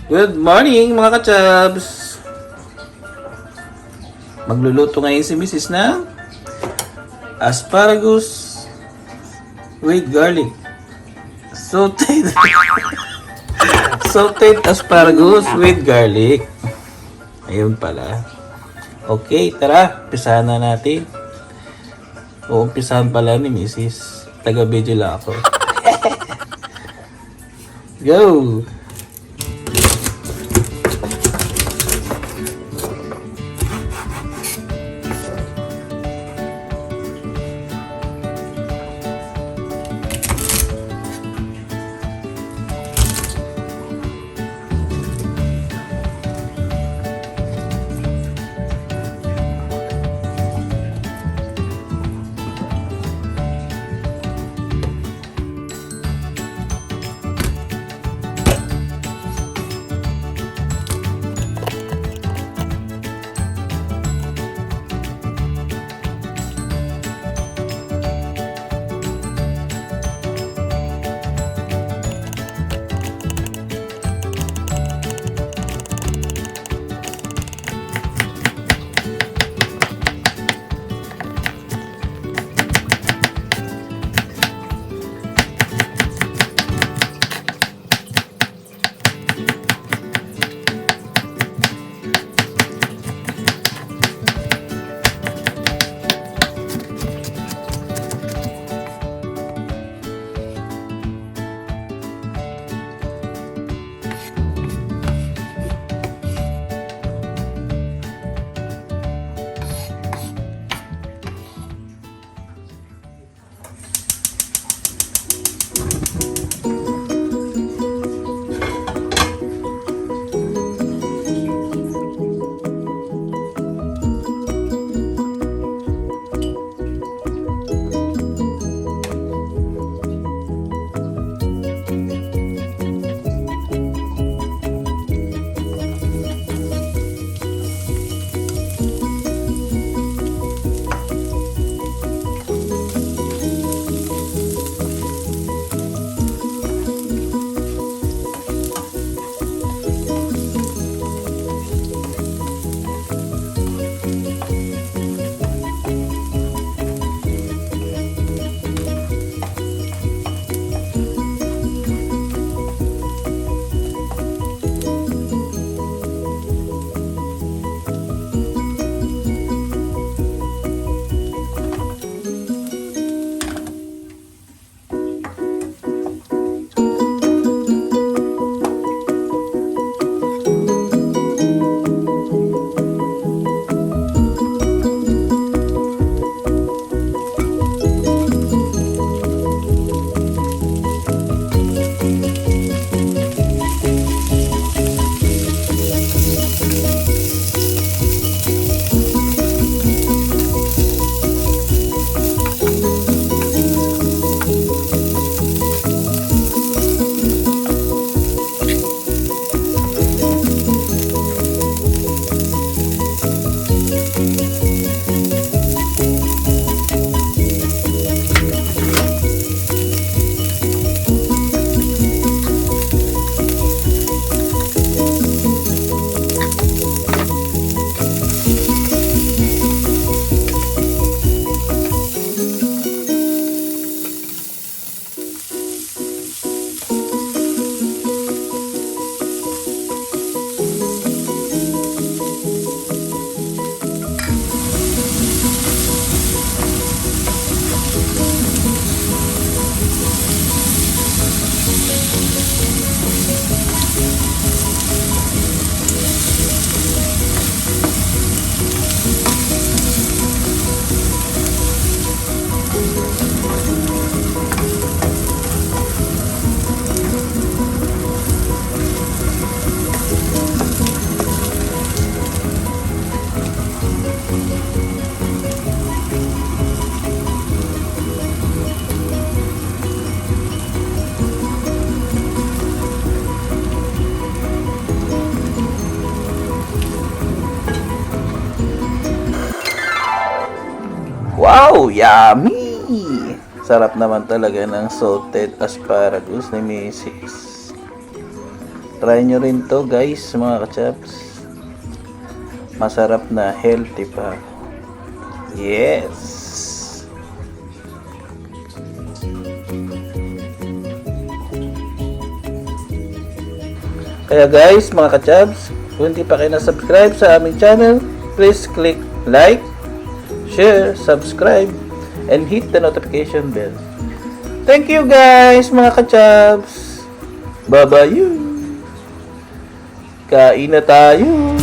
Good morning mga ka-Chubbz! Magluluto ngayon si Mrs. ng asparagus with garlic. Sauteed asparagus with garlic. Ayun pala. Okay, tara. Umpisahan na natin. Umpisahan pala ni Mrs. Taga-video lang ako. Go! Wow, yummy! Sarap naman talaga ng sauteed asparagus ni Mrs. Try nyo rin to guys, mga ka-chubbz. Masarap na, healthy pa. Yes! Kaya guys, mga ka-chubbz, kung hindi pa kayo na-subscribe sa aming channel, please click like, share, subscribe, and hit the notification bell. Thank you guys, mga ka-chubbz! Bye-bye! Kain na tayo!